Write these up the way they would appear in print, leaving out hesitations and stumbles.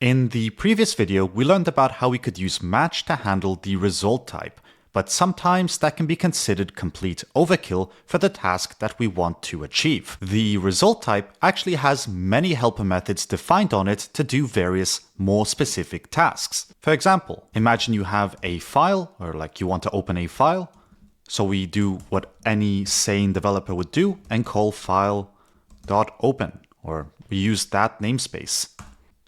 In the previous video, we learned about how we could use match to handle the result type, but sometimes that can be considered complete overkill for the task that we want to achieve. The result type actually has many helper methods defined on it to do various more specific tasks. For example, imagine you have a file, or like you want to open a file. So we do what any sane developer would do and call file.open, or we use that namespace.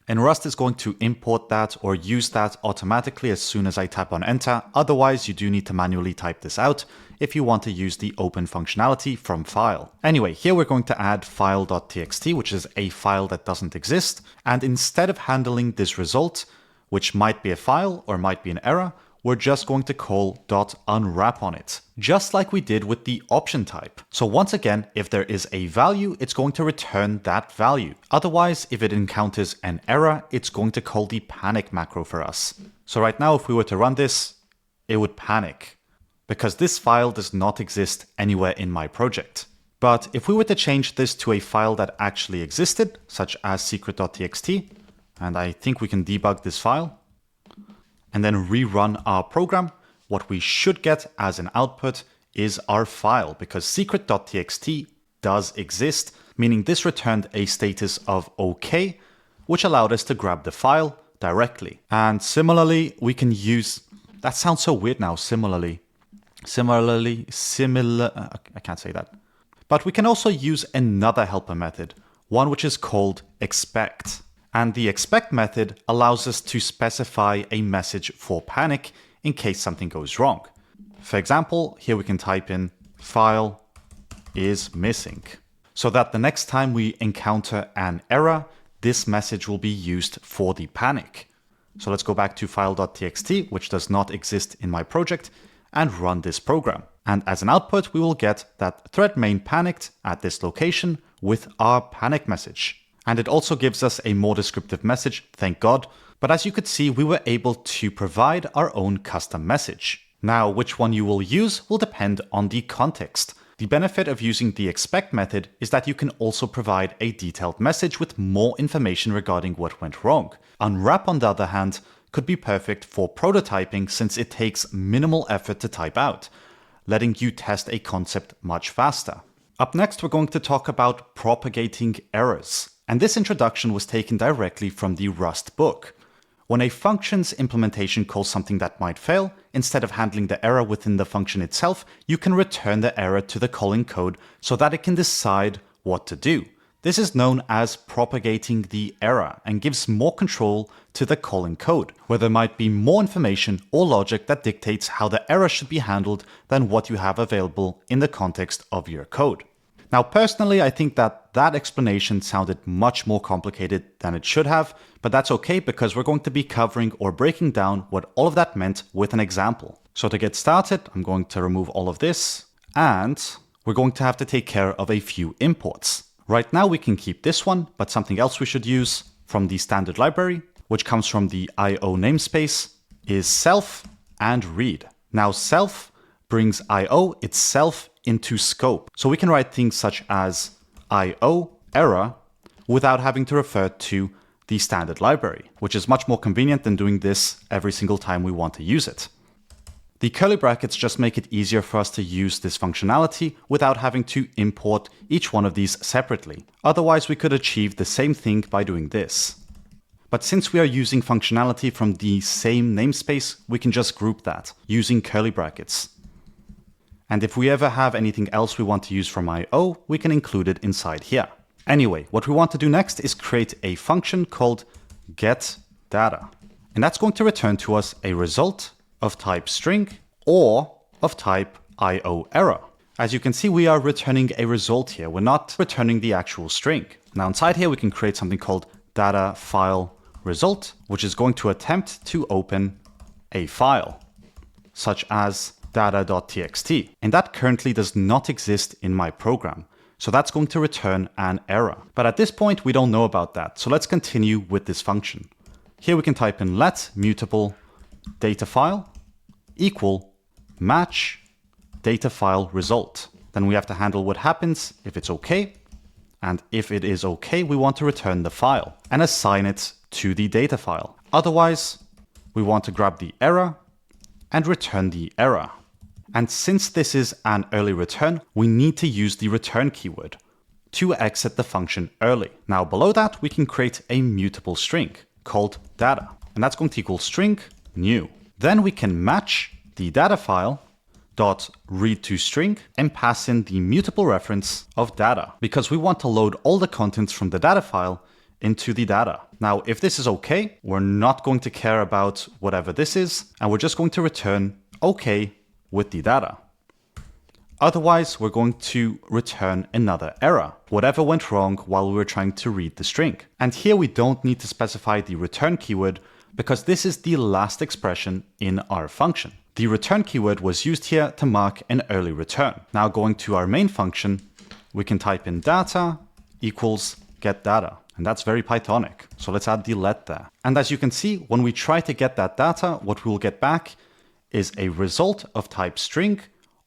And Rust is going to import that or use that automatically as soon as I tap on enter. Otherwise, you do need to manually type this out if you want to use the open functionality from file. Anyway, here we're going to add file.txt, which is a file that doesn't exist. And instead of handling this result, which might be a file or might be an error, we're just going to call .unwrap on it, just like we did with the option type. So once again, if there is a value, it's going to return that value. Otherwise, if it encounters an error, it's going to call the panic macro for us. So right now, if we were to run this, it would panic because this file does not exist anywhere in my project. But if we were to change this to a file that actually existed, such as secret.txt, and I think we can debug this file, and then rerun our program, what we should get as an output is our file, because secret.txt does exist, meaning this returned a status of OK, which allowed us to grab the file directly. And similarly, we can use, that sounds so weird now, similar, I can't say that. But we can also use another helper method, one which is called expect. And the expect method allows us to specify a message for panic in case something goes wrong. For example, here we can type in file is missing, so that the next time we encounter an error, this message will be used for the panic. So let's go back to file.txt, which does not exist in my project, and run this program. And as an output, we will get that thread main panicked at this location with our panic message. And it also gives us a more descriptive message, thank God. But as you could see, we were able to provide our own custom message. Now, which one you will use will depend on the context. The benefit of using the expect method is that you can also provide a detailed message with more information regarding what went wrong. Unwrap, on the other hand, could be perfect for prototyping since it takes minimal effort to type out, letting you test a concept much faster. Up next, we're going to talk about propagating errors. And this introduction was taken directly from the Rust book. When a function's implementation calls something that might fail, instead of handling the error within the function itself, you can return the error to the calling code so that it can decide what to do. This is known as propagating the error and gives more control to the calling code, where there might be more information or logic that dictates how the error should be handled than what you have available in the context of your code. Now, personally, I think that explanation sounded much more complicated than it should have, but that's okay because we're going to be covering or breaking down what all of that meant with an example. So to get started, I'm going to remove all of this, and we're going to have to take care of a few imports. Right now, we can keep this one, but something else we should use from the standard library, which comes from the IO namespace, is self and read. Now, self brings IO itself into scope. So we can write things such as IO error without having to refer to the standard library, which is much more convenient than doing this every single time we want to use it. The curly brackets just make it easier for us to use this functionality without having to import each one of these separately. Otherwise, we could achieve the same thing by doing this. But since we are using functionality from the same namespace, we can just group that using curly brackets. And if we ever have anything else we want to use from IO, we can include it inside here. Anyway, what we want to do next is create a function called getData. And that's going to return to us a result of type string or of type IO error. As you can see, we are returning a result here. We're not returning the actual string. Now inside here, we can create something called data file result, which is going to attempt to open a file, such as data.txt, and that currently does not exist in my program. So that's going to return an error. But at this point, we don't know about that. So let's continue with this function. Here we can type in let mutable data file equal match data file result. Then we have to handle what happens if it's okay. And if it is okay, we want to return the file and assign it to the data file. Otherwise, we want to grab the error and return the error. And since this is an early return, we need to use the return keyword to exit the function early. Now below that, we can create a mutable string called data, and that's going to equal string new. Then we can match the data file dot read to string and pass in the mutable reference of data, because we want to load all the contents from the data file into the data. Now, if this is okay, we're not going to care about whatever this is, and we're just going to return okay with the data. Otherwise, we're going to return another error, whatever went wrong while we were trying to read the string. And here we don't need to specify the return keyword because this is the last expression in our function. The return keyword was used here to mark an early return. Now going to our main function, we can type in data equals get data. And that's very Pythonic. So let's add the let there. And as you can see, when we try to get that data, what we'll get back is a result of type string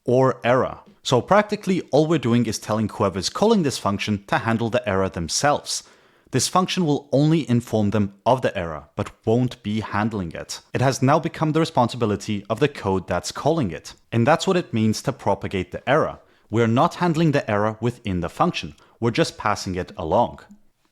or error. So practically all we're doing is telling whoever's calling this function to handle the error themselves. This function will only inform them of the error, but won't be handling it. It has now become the responsibility of the code that's calling it. And that's what it means to propagate the error. We're not handling the error within the function. We're just passing it along.